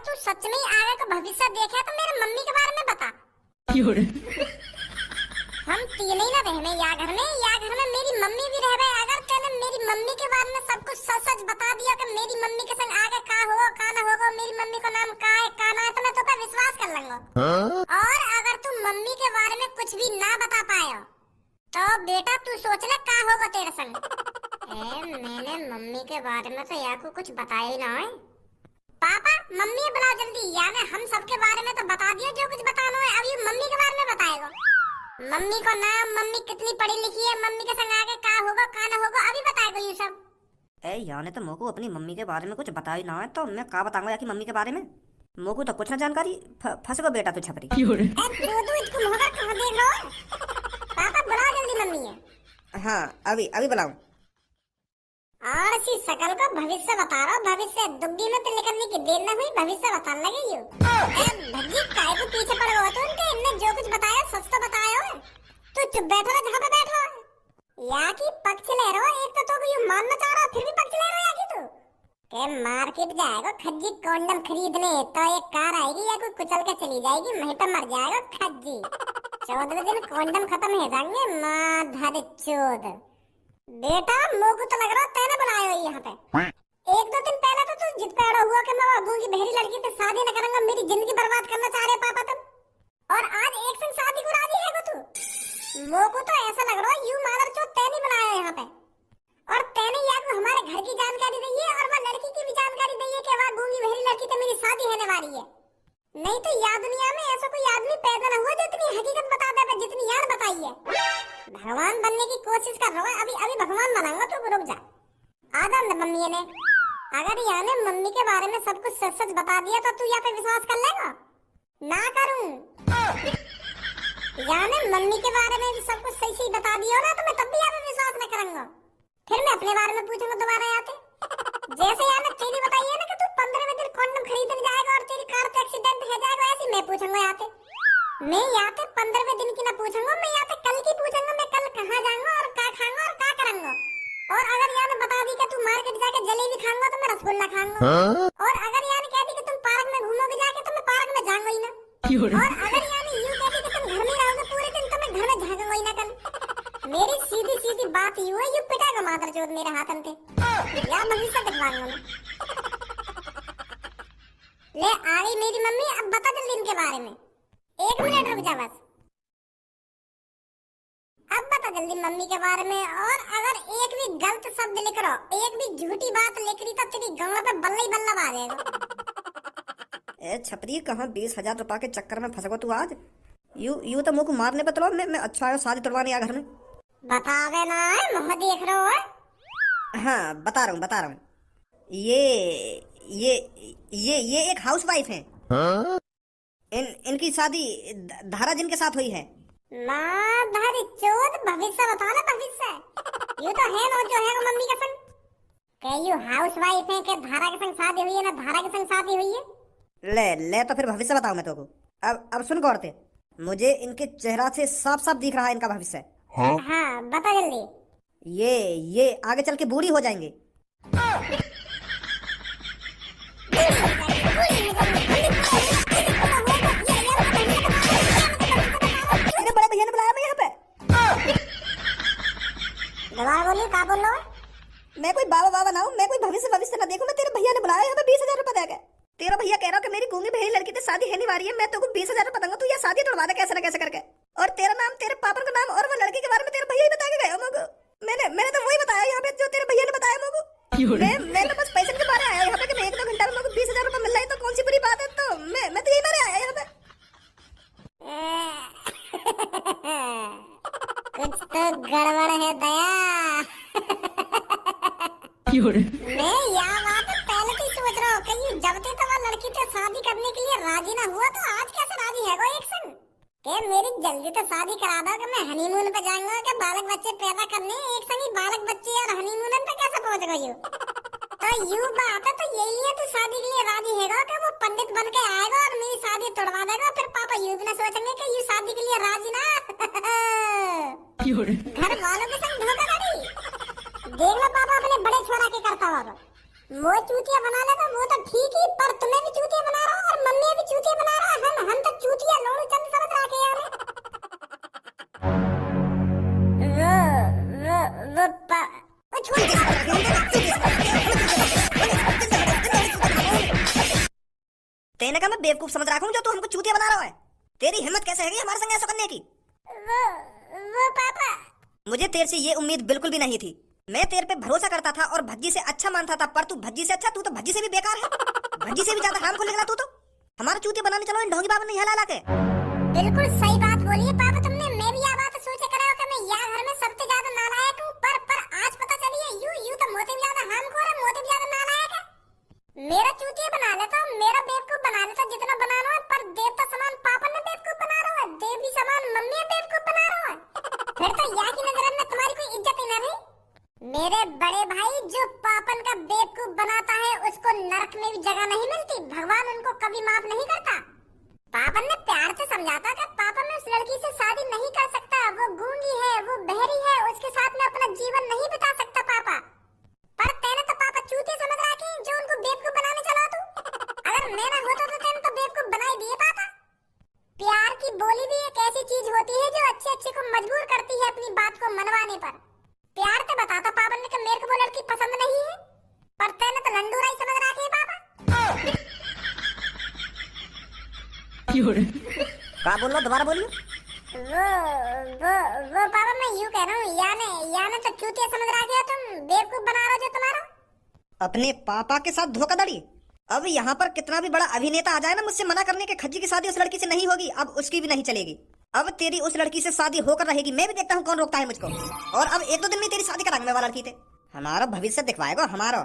तू सच में ही आगे का भविष्य देखे तो मेरे मम्मी के बारे में बता। हम तीन ही ना रहे या घर में मेरी मम्मी भी रह गए। अगर तेने मेरी मम्मी के बारे में सब कुछ सच सच बता दिया कि मेरी मम्मी के संग आगे का होगा का ना होगा, मेरी मम्मी का नाम का है का ना है, तो मैं तो पे विश्वास कर लूंगा। और अगर तू मम्मी के बारे में कुछ भी ना बता पाया तो बेटा तू सोच ले का होगा तेरे संग। मैंने मम्मी के बारे में तो या को कुछ बताया ही ना है। पापा मम्मी बुलाओ जल्दी, यानी हम सबके बारे में तो बता दिया जो कुछ बताना है, अब ये मम्मी के बारे में बताएगा। मम्मी को नाम, मम्मी कितनी पढ़ी लिखी है, मम्मी के संग आगे का होगा का ना होगा, अभी बताएगा ये सब। याने तो मोको अपनी मम्मी के बारे में कुछ बताया ही ना है, तो मैं का बताऊंगा या कि मम्मी के बारे में। मोको तो कुछ ना जानकारी, फंस गो बेटा तू छपरी। दो इसको मगर कहां देख रहा हो? पापा बुलाओ जल्दी मम्मी है। हाँ अभी अभी बुलाऊं। और सी सकल को भविष्य बता रहा हूँ, भविष्य दुग्गी में तो निकलने की देर न हुई, भविष्य बताने लगे यू। भज्जी काय को पीछे पड़ गया तो उनके, इनने जो कुछ बताया सच तो बताया हो। तू चुप बैठो जहाँ पे बैठो। या की पक्ष ले रहा हो, एक तो यू मानना चाह रहा फिर भी पक्ष ले रहा है या की तू के मार्केट जाएगा खज्जी कंडम खरीदने, तो एक कार आएगी या कोई कुचल के चली जाएगी, वहीं पे मर जाएगा खज्जी। 14वें दिन कंडम खत्म हो जाएंगे। माँ धर चोद बेटा, मोको तो लग रहा तेने बुलाया हो यहाँ पे। एक दो दिन पहले तो तू जिद पैदा हुआ कि मैं बाबू की बहरी लड़की से शादी न करूंगा, मेरी जिंदगी बर्बाद करना चाह रहे पापा तुम, और आज एक संग शादी को राजी है तू। मोको तो ऐसा लग रहा यू मादर चोद तेने बुलाया यहाँ पे, और तेने या को हमारे घर की जानकारी दी है और वह लड़की की भी जानकारी दी है कि वह गूंगी बहरी लड़की से मेरी शादी होने वाली है। नहीं तो या दुनिया में ऐसा कोई आदमी पैदा न हुआ जो इतनी हकीकत बता दे जितनी यार बताई है। भगवान बनने की कोशिश कर रहा है, अभी अभी भगवान बनाऊंगा, तू रुक जा। आदम ने मम्मी ने अगर यहाँ ने मम्मी के बारे में सब कुछ सच सच बता दिया तो तू यहाँ पे विश्वास कर लेगा? ना करूं। यहाँ ने मम्मी के बारे में भी सब कुछ सही सही बता दिया ना तो मैं तब भी यहाँ पे विश्वास न करूंगा, फिर मैं अपने बारे में पूछूंगा दोबारा आते। जैसे यहाँ ने तेरी बताई है ना कि तू 15वें दिन कंडम खरीदने जाएगा और तेरी कार पे एक्सीडेंट हो जाएगा, ऐसी मैं पूछूंगा यहाँ पे। मैं यहाँ पे 15वें दिन की ना पूछूंगा, मैं यहाँ पे कल की पूछूंगा, मैं कल कहाँ जाऊंगा और क्या खाऊंगा और क्या करूंगा। और अगर यहाँ ने बता दी कि तू मार्केट जाके जलेबी खाऊंगा तो मैं रसगुल्ला खाऊंगा। और अगर यहाँ ने कह दी कि तुम पार्क में घूमोगे जाके तो मैं पार्क में जाऊंगा ही ना। और अगर यहाँ ने यूं कह दी कि तुम घर में रहोगे पूरे दिन तो मैं घर में झांकूंगा ही ना कल। मेरी सीधी सीधी बात यूं है, यू पिटाएगा मादर चोद मेरे हाथन पे, या भविष्य दिखवाऊंगा मैं। ले आ गई मेरी मम्मी, अब बता जल्दी इनके बारे में। 1 मिनट रुक जा बस, अब बता जल्दी मम्मी के बारे में। और अगर एक भी गलत शब्द लिख रहा हो, एक भी झूठी बात लिख रही तो तेरी गंगा पे बल्ला ही बल्ला आ जाएगा। छपरी कहाँ 20,000 रुपए के चक्कर में फंस गो तू आज। यू तो मुझको मारने पे तो मैं अच्छा आया शादी तुड़वाने आ घर में। बता देना है, मुँह देख रहे हो? हाँ बता रहा हूँ। ये एक हाउसवाइफ है। इनकी शादी धारा जिनके साथ हुई है। माँ धारी चोद, भविष्य बता ना भविष्य। यू तो है ना जो है मम्मी के संग, क्या यू हाउसवाइफ है कि धारा के संग शादी हुई है ना धारा के संग शादी हुई है? ले तो फिर भविष्य बताऊं मैं तेको। अब सुन गौर से, मुझे इनके चेहरा से साफ साफ दिख रहा है इनका भविष्य। हाँ बता जल्दी। ये आगे चल के बूढ़ी हो जाएंगे। बड़े भैया ने बुलाया मैं यहाँ पे। दोबारा बोलिए, क्या बोल रहे हो? मैं कोई बाबा ना हूँ, मैं कोई भविष्य ना देखूं। मैं तेरे भैया ने बुलाया यहाँ पे 20,000 रुपए देके। तेरा भैया कह रहा कि मेरी गूंगी बहरी लड़की से शादी है नहीं वारी है, मैं तेको 20,000 रुपए दूंगा, तू ये शादी तोड़वा दे कैसे ना कैसे करके। और तेरा नाम, तेरे पापा का नाम और वो लड़की के बारे में तेरे भैया ही बता के गए मुझको। मैंने तो वही बताया यहाँ पे जो तेरे भैया ने बताया मुझको। मैं तो बस पैसे के बारे आया यहाँ पे कि मैं 1-2 घंटा में मुझको 20,000 रुपए मिल रहा है तो कौन सी बुरी बात है। तो मैं तो यही बारे आया यहाँ पे। कुछ तो गड़बड़ है दया। मैं यहाँ बात पहले से सोच रहा हूँ कि जब तक तो वो लड़की से शादी करने के लिए राजी ना हुआ तो आज कैसे राजी है एक संग के मेरी जल्दी तो शादी करा दो कि मैं हनीमून पे जाऊंगा कि बालक बच्चे पैदा करने, एक संग ही बालक बच्चे और हनीमून पे कैसे पहुंच गई हो। तो यू बात है, तो यही है तू शादी के लिए राजी है कि वो पंडित बन के आएगा और मेरी शादी तोड़वा देगा, फिर पापा यू भी ना सोचेंगे कि यू शादी के लिए राजी ना। घर वालों के संग धोखाधड़ी देख लो पापा अपने बड़े छोरा के करता होगा। वो चूतिया बना लेता वो तो ठीक ही, पर तुम्हें भी चूतिया बना रहा और मम्मी भी चूतिया बना रहा। हम तो चूतिया लोड़ू चंद समझ रखे यार। वो छोड़ तेने कहा मैं बेवकूफ समझ रखा हूँ जो तू हमको चूतिया बना रहा है? तेरी हिम्मत कैसे है हमारे संग ऐसा करने की? वो पापा, मुझे तेरे से ये उम्मीद बिल्कुल भी नहीं थी। मैं तेरे पे भरोसा करता था और भज्जी से अच्छा मानता था, पर तू भज्जी से अच्छा, तू तो भज्जी से भी बेकार है। भज्जी से भी ज्यादा हार्मफुल निकला तू तो। हमारा चूतिया बनाने चलो इन ढोंगी बाबा नहीं हला के। बिल्कुल सही बात बोली है पापा तुमने। मैं भी यह बात सोचे करा कि मैं यहाँ घर में सबसे ज्यादा नालायक हूँ, पर आज पता चली है यूं तो मोते भी ज्यादा हार्मफुल है, मोते भी ज्यादा नालायक है। मेरा चूतिया बना लेता, मेरा बेवकूफ बना लेता जितना बनाना है, पर देवता समान पापा ने बेवकूफ बना रहा है, देवी समान मम्मी बेवकूफ बना रहा है। फिर तो यहाँ की नजर में तुम्हारी कोई इज्जत ही ना रही। मेरे बड़े भाई, जो पापन का बेवकूफ बनाता है उसको नरक में भी जगह नहीं मिलती, भगवान उनको कभी माफ नहीं करता। पापन ने प्यार से समझाता कि पापा मैं उस लड़की से शादी नहीं कर सकता, वो गूंगी है, वो बहरी है, उसके साथ में अपना जीवन नहीं बिता सकता पापा। पर तेने तो पापा चूतिया समझ रखी जो उनको बेवकूफ बनाने चला तू। अगर मैं ना होता तो तेने तो बेवकूफ बना ही दिए पापा। प्यार की बोली भी एक ऐसी चीज होती है जो अच्छे को मजबूर करती है अपनी बात को मनवाने पर। प्यार से बताता पापा ने कि मेरे को वो लड़की पसंद नहीं है, पर तेने तो लंडूरा ही समझ रखी है पापा। क्या बोल रहा दोबारा बोलिए। वो पापा मैं यूं कह रहा हूँ, याने तो चूतिया समझ रहा है तुम, बेवकूफ बना रहे हो जो तुम्हारा। अपने पापा के साथ धोखाधड़ी। अब यहाँ पर कितना भी बड़ा अभिनेता आ जाए ना, मुझसे मना करने के खज्जी की शादी उस लड़की से नहीं होगी, अब उसकी भी नहीं चलेगी। अब तेरी उस लड़की से शादी होकर रहेगी, मैं भी देखता हूँ कौन रोकता है मुझको। और अब एक दो दिन में तेरी शादी कराएंगे वाला लड़की थे। हमारा भविष्य दिखवाएगा हमारा।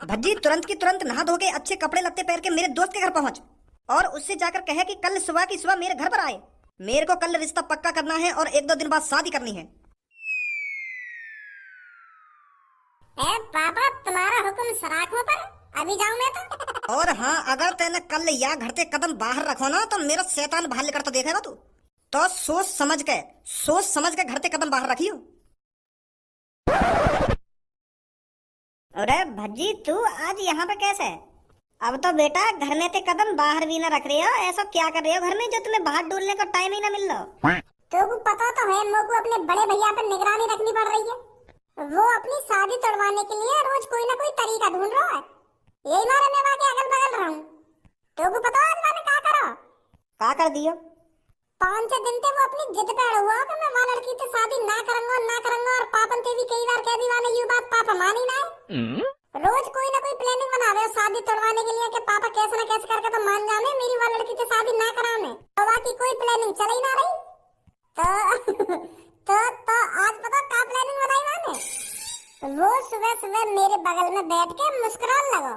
भज्जी तुरंत की तुरंत नहा धो के अच्छे कपड़े लत्ते पहन के मेरे दोस्त के घर पहुंच और उससे जाकर कहे कि कल सुबह की सुबह मेरे घर पर आए। मेरे को कल रिश्ता पक्का करना है और एक दो दिन बाद शादी करनी है। पापा तुम्हारा हुक्म सराखों पर, अभी जाऊं मैं तो। और हाँ, अगर तेने कल या घर से कदम बाहर रखो ना तो मेरा शैतान बाहर लेकर तो देखेगा तू। तो सोच समझ के घर से कदम बाहर रखियो। अरे भज्जी तू आज यहाँ पे कैसे? अब तो बेटा घर में ते कदम बाहर भी ना रख रहे हो, ऐसा क्या कर रहे हो घर में जो तुम्हें बाहर डोलने का टाइम ही ना मिल रहा? तो पता तो है मोको अपने बड़े भैया पर निगरानी रखनी पड़ रही है। वो अपनी शादी तोड़वाने के लिए रोज कोई ना कोई तरीका ढूंढ रहा है। यही मारे मैं वहाँ के अगल बगल रहा हूँ। तो पता है मैंने क्या करा? क्या कर दियो? 5-6 दिन से वो अपनी जिद पे अड़ा हुआ कि मैं वहाँ लड़की से शादी ना करूंगा और पापन से भी कई बार कह दी वाले ये बात पापा मानी ना। रोज कोई ना कोई प्लानिंग बना रहे हो शादी तोड़वाने के लिए कि पापा कैसे ना कैसे करके तो मान जाने मेरी वहाँ लड़की से शादी ना कराने। तो वहाँ की कोई प्लानिंग चल ही ना रही। तो आज पता क्या प्लानिंग बनाई मैंने? वो सुबह सुबह मेरे बगल में बैठ के मुस्कुराने लगा।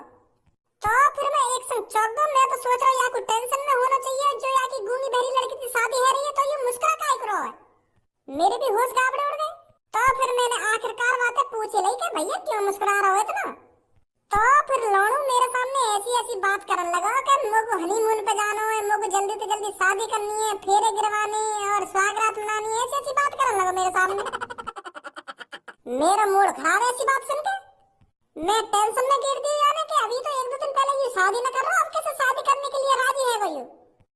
तो फिर मैं एक संग चौंक गया। मैं तो सोच रहा हूँ यहाँ कोई टेंशन में होना चाहिए जो यहाँ की गूंगी बहरी लड़की की शादी है रही है, तो ये मुस्कुरा काहे करो है? मेरे भी होश गाबड़े उड़ गए। तो फिर मैंने आखिरकार बातें पूछ ली कि भैया क्यों मुस्कुरा रहे हो इतना? तो फिर लोनू मेरे सामने ऐसी बात करने लगा कि मुझको हनीमून पे जाना है, मुझको जल्दी से जल्दी शादी करनी है, फेरे गिरवाने और स्वागरात मनानी है, ऐसी बात करने लगा मेरे सामने। मेरा मूड खराब है ऐसी बात सुनकर। मैं टेंशन में गिर गई यानी कि अभी तो 1-2 दिन पहले ये शादी न कर रहा, अब कैसे शादी करने के लिए राजी है वो?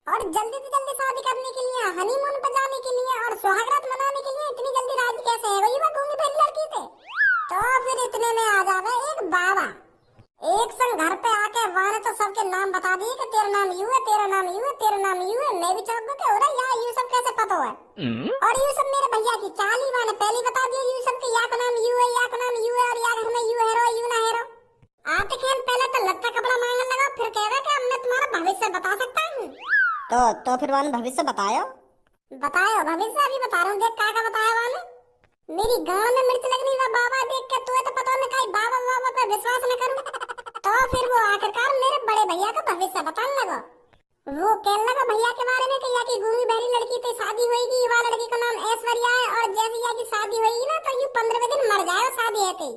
और जल्दी से जल्दी शादी करने के लिए, हनीमून पे जाने के लिए और सुहागरात मनाने के लिए इतनी जल्दी राजी कैसे है वो गूंगी बहरी लड़की से? तो फिर इतने में आ जावे एक बाबा, एक संग घर पे आके वाने तो सबके नाम बता दिए कि तेरा नाम यूं है, तेरा नाम यूं है, तेरा नाम यूं है। मैं भी चौंक गया कि अरे यार ये सब कैसे पता है? और ये सब मेरे भैया की चाल ही वाने पहले बता दिया ये सब के या का नाम यूं है, या का नाम यूं है और या घर में यूं है रो यूं ना है रो। आते खेल पहले तो लत्ता कपड़ा मांगने लगा, फिर कह रहा कि अब मैं तुम्हारा भविष्य बता सकता हूँ। तो फिर वाने भविष्य बताया भविष्य अभी बता रहा हूँ। देख क्या बताया वाने? मेरी गांव में मिर्च लगनी हुआ बाबा देख के तो पता नहीं कहीं बाबा पे विश्वास न करूं। तो फिर वो आखिरकार मेरे बड़े भैया का भविष्य बताने लगा। वो कहने लगा भैया के बारे में कि या की गूंगी बहरी लड़की से शादी होगी, युवा लड़की का नाम ऐश्वर्या है और जैसे या की शादी होगी ना तो यू 15वें दिन मर जाए शादी है कहीं।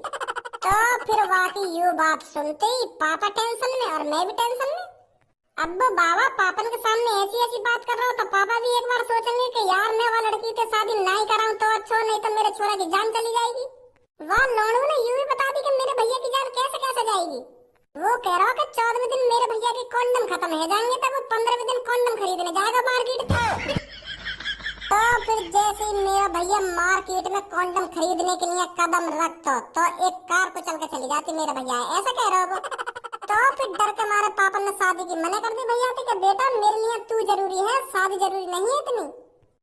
तो फिर वाकई यू बात सुनते ही पापा टेंशन में और मैं भी टेंशन में। अब बाबा पापन के सामने ऐसी बात कर रहा हूँ तो पापा भी एक बार सोचेंगे कि यार मैं वहाँ लड़की से शादी नहीं कराऊं तो अच्छा, नहीं तो मेरे छोरा की जान चली जाएगी। वहाँ लोनू ने यूं ही बता दी कि मेरे भैया की जान कैसे जाएगी। वो कह रहा कि 14वें दिन मेरे भैया के कॉन्डम खत्म हो जाएंगे, तब वो 15वें दिन कॉन्डम खरीदने जाएगा मार्केट में। तो फिर जैसे ही मेरा भैया मार्केट में कॉन्डम खरीदने के लिए कदम रखता तो एक कार को चल के चली जाती मेरा भैया, ऐसा कह रहा हो। तो फिर डर के मारे पापा ने शादी की मना कर दी भैया थे कि बेटा मेरे लिए तू जरूरी है, शादी जरूरी नहीं है इतनी।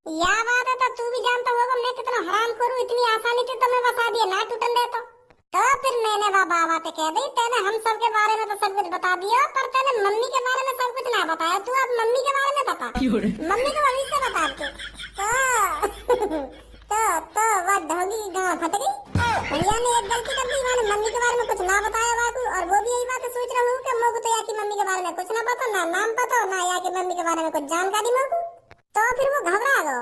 या बात है तो तू भी जानता होगा मैं कितना हराम करूं, इतनी आसानी से तुम्हें बता दिया ना टूटन दे। तो फिर मैंने बाबा बातें कह दी, तेने हम सब के बारे में तो सब कुछ बता दिया, पर तेने मम्मी के बारे में सब कुछ ना बताया। तू अब मम्मी के बारे में बता, मम्मी को भविष्य बता के। तो वह ढोंगी की गाँव फट गई। भैया ने एक गलती कर दी, मैंने मम्मी के बारे में कुछ ना बताया बाबू, और वो भी यही बात सोच रहा हूँ कि मोगू तो या की मम्मी के बारे में कुछ ना पता, ना नाम पता, ना या की मम्मी के बारे में कुछ जानकारी मोगू। तो फिर वो घबरा गया।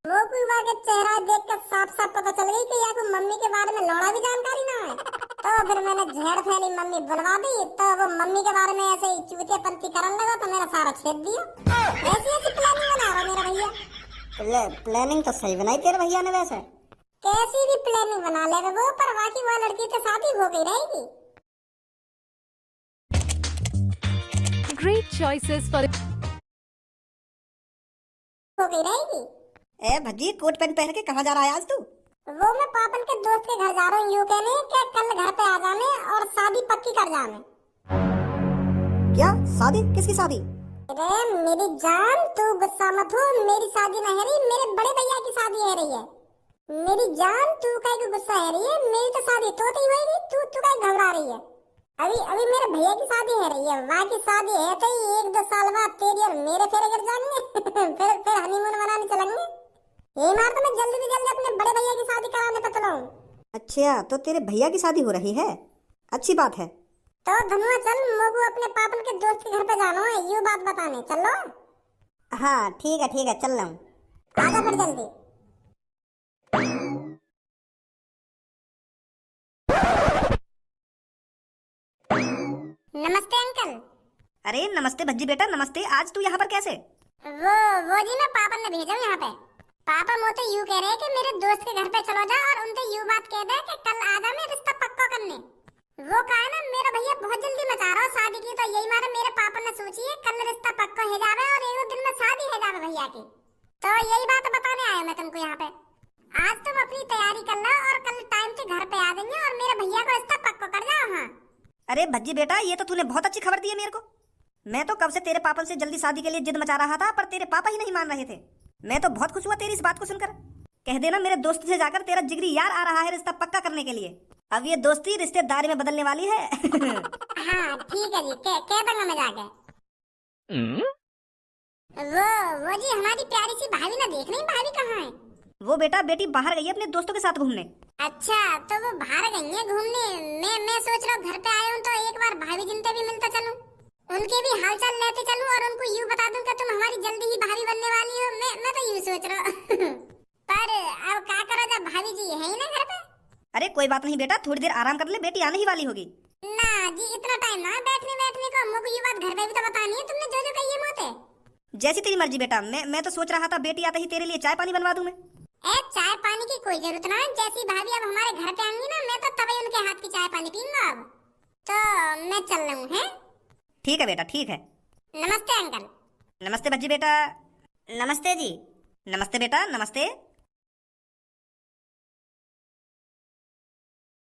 मोगू के चेहरा देख कर साफ साफ पता चल गई कि या को मम्मी के बारे में लौड़ा भी जानकारी ना है। तो फिर मैंने झेड़ फैली मम्मी बुलवा दी, तो वो मम्मी के बारे में ऐसे ही चूतियापंती करने लगा, तो मेरा सारा छेद दिया। ऐसी ऐसी प्लानिंग बना रहा मेरा भैया। प्लानिंग तो सही बनाई तेरे भैया ने वैसे। कैसी भी प्लानिंग बना ले वो, पर बाकी वो लड़की तो शादी हो गई रहेगी। Great choices for हो गई रहेगी। ए भज्जी कोट पैंट पहन के कहाँ जा रहा है आज तू? वो मैं पापन के दोस्त के घर जा रहा हूँ, यूं कहने कि कल घर पे आ जाने और शादी पक्की कर जाने। क्या शादी? किसकी शादी? अरे मेरी जान तू गुस्सा मत हो, मेरी शादी नहीं है रही, मेरे बड़े भैया की शादी है रही है। मेरी जान तू काहे को गुस्सा है रही है, मेरी तो शादी तो ही होगी, तू काहे घबरा रही है। अभी मेरे भैया की शादी है रही है, वहाँ की शादी है तो 1-2 साल बाद तेरी और मेरे फेरे कर जाएंगे। फिर हनीमून मनाने चलेंगे। ये मार तो मैं जल्दी से जल्दी अपने बड़े भैया की शादी कराने पे चला हूँ। अच्छा तो तेरे भैया की शादी हो रही है, अच्छी बात है। तो धनुआ चल, मोगू अपने पापन के दोस्त के घर पे जाना है, ये बात बताने चलो। हाँ ठीक है चल रहा हूँ। आजा फिर जल्दी। नमस्ते अंकल। अरे नमस्ते भज्जी बेटा नमस्ते, आज तू यहाँ पर कैसे? वो जी ना पापा ने भेजा यहाँ पे। पापा मोते यूं कह रहे हैं कि मेरे दोस्त के घर पे चलो जा और उनसे यूं बात कह दे कि कल आ जा मैं रिश्ता पक्का करने। वो कहा ना मेरा भैया बहुत जल्दी मचा रहा है शादी की, तो यही मारे मेरे पापा ने सोची है कल रिश्ता पक्का हो जावे और 1-2 दिन में शादी हो जावे भैया की। तो यही बात बताने आया मैं तुमको यहाँ पे। आज तुम अपनी तैयारी कर लो और कल टाइम से घर पे आ जाएंगे और मेरे भैया को रिश्ता पक्का कर जाओ। हाँ अरे भज्जी बेटा ये तो तूने बहुत अच्छी खबर दी है मेरे को। मैं तो कब से तेरे पापा से जल्दी शादी के लिए जिद मचा रहा था, पर तेरे पापा ही नहीं मान रहे थे। मैं तो बहुत खुश हुआ तेरी इस बात को सुनकर। कह देना मेरे दोस्त से जाकर तेरा जिगरी यार आ रहा है रिश्ता पक्का करने के लिए। अब ये दोस्ती रिश्तेदारी में बदलने वाली है। हाँ ठीक है जी, कह दूंगा मैं जाके। वो जी हमारी प्यारी सी भाभी ना देख रही, भाभी कहाँ है? वो बेटा बेटी बाहर गई है अपने दोस्तों के साथ घूमने। अच्छा तो वो बाहर गई है घूमने। मैं सोच रहा हूँ घर पे आया हूँ तो एक बार भाभी जिनसे भी मिलता चलूं, उनके भी हालचाल लेते चलूं और उनको यूं बता दूं कि तुम हमारी जल्दी ही भाभी बनने वाली हो। मैं तो यूं सोच रहा हूँ। पर अब क्या करो जब भाभी जी है ही ना घर पे। अरे कोई बात नहीं बेटा, थोड़ी देर आराम कर ले, बेटी आने ही वाली होगी। ना जी इतना टाइम ना बैठने को, मुझे ये बात घर पे भी तो बतानी है तुमने जो कही है मोते। जैसी तेरी मर्जी बेटा, मैं तो सोच रहा था बेटी आते ही तेरे लिए चाय पानी बनवा दूं मैं। चाय पानी की कोई जरूरत ना है, जैसी भाभी अब हमारे घर पे आएंगी ना मैं तो तभी उनके हाथ की चाय पानी पीऊंगा। अब तो मैं चल रहा हूँ। है ठीक है बेटा ठीक है। नमस्ते अंकल। नमस्ते भज्जी बेटा। नमस्ते जी। नमस्ते बेटा नमस्ते।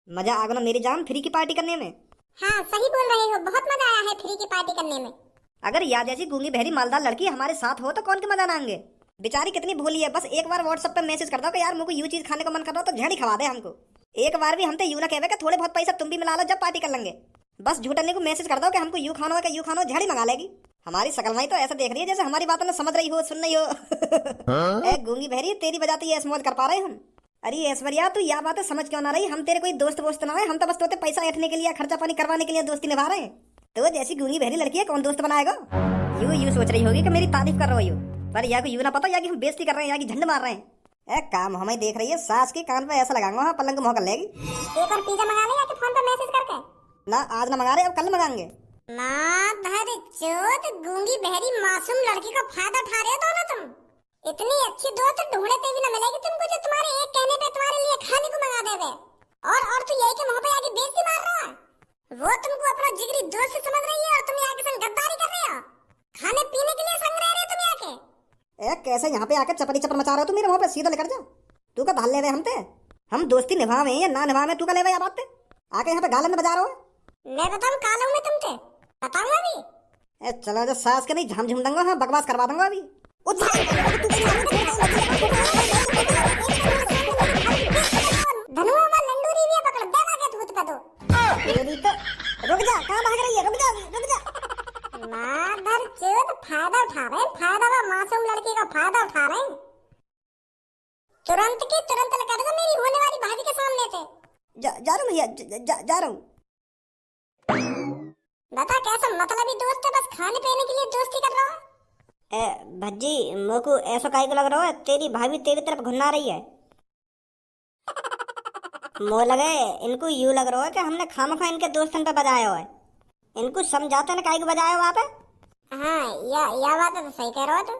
मजा आ गया ना मेरी जान फ्री की पार्टी करने में। हाँ सही बोल रहे हो, बहुत मजा आया है फ्री की पार्टी करने में। अगर याद जैसी गूंगी बहरी मालदार लड़की हमारे साथ हो तो कौन के मजा ना आएंगे। बेचारी कितनी भोली है, बस एक बार व्हाट्सएप पे मैसेज कर दो कि यार मुझे यूं चीज खाने का मन कर रहा हो तो झड़ी खवा दे हमको। एक बार भी हम तो यूं ना कहवे कि थोड़े बहुत पैसा तुम भी मिला लो जब पार्टी कर लेंगे। बस झूठने को मैसेज कर दो कि हमको यूं खाना है, यूं खाना, झड़ी मंगा लेगी। हमारी शकलमाई तो ऐसा देख रही है जैसे हमारी बातों ने समझ रही हो, सुन रही हो। ए गूंगी बहरी तेरी वजह से ये समझ कर पा रहे हम। अरे ऐश्वर्या तू यह बात समझ क्यों ना रही, हम तेरे कोई दोस्त वोस्त ना है, हम तो बस तोते पैसा ऐठने के लिए खर्चा पानी करवाने के लिए दोस्ती निभा रहे हैं। तो जैसी गूंगी बहरी लड़की है कौन दोस्त बनाएगा। यूं सोच रही होगी कि मेरी तारीफ कर रहे हो, पर या को यूं ना पता या कि हम बेइज्जती कर रहे हैं या कि झंड मार रहे हैं। काम हमें देख रही है, सास के कान पे ऐसा लगाऊंगा हाँ पलंग मोह कर लेगी। एक और पिज्जा मंगा ले या कि फोन पे मैसेज करके। ना आज ना मंगा रहे, अब कल मंगाएंगे। माधर चोत गूंगी बहरी मासूम लड़की का फायदा उठा रहे हो दोनों तुम। इतनी अच्छी दोस्त ढूंढते भी ना मिलेगी तुमको जो तुम्हारे एक कहने पे तुम्हारे लिए खाने को मंगा देवे। और तू यही के मुंह पे आके बेइज्जती मार रहा है। वो तुमको अपना जिगरी दोस्त समझ रही है और तुम यहाँ के संग गद्दारी कर रहे हो। खाने पीने के लिए संग रह रहे हो तुम यहाँ के। ए कैसे यहाँ पे आके चपड़ी चपर मचा रहे हो तुम मेरे मुंह पे? सीधा लेकर जा। तू का धाल ले रहे हमते? हम दोस्ती निभावे या ना निभावे, तू का ले या बात पे आके यहाँ पे गालन में बजा रहे हो। मैं बताऊँ कालू में तुमसे बताऊंगा अभी। ए चलो जो सास के नहीं झाम झुम दूंगा, हाँ बकवास करवा दूंगा अभी। धनुआ में लंडूरी भी पकड़ देगा के धूत पे दो। तेरी तो रुक जा, कहाँ भाग रही है? रुक जा। माधर चोद फायदा उठा रहे हैं, फायदा वो मासूम लड़की का फायदा उठा रहे हैं। तुरंत की तुरंत लगा दो मेरी होने वाली भाभी के सामने से। जा रहा हूँ भैया, जा रहा हूँ। बता कैसा मतलबी दोस्त है, बस खाने पीने के लिए दोस्ती कर रहा है। भज्जी मोको ऐसा काहे को लग रहा है? तेरी भाभी तेरी तरफ घुन्ना रही है। मो लगे इनको यूं लग रहा है कि हमने खामखा इनके दोस्तन पे बजाया हुआ है। इनको समझाते ना काहे को बजाया हुआ पे। हाँ या बात तो सही कह रहा हो तुम।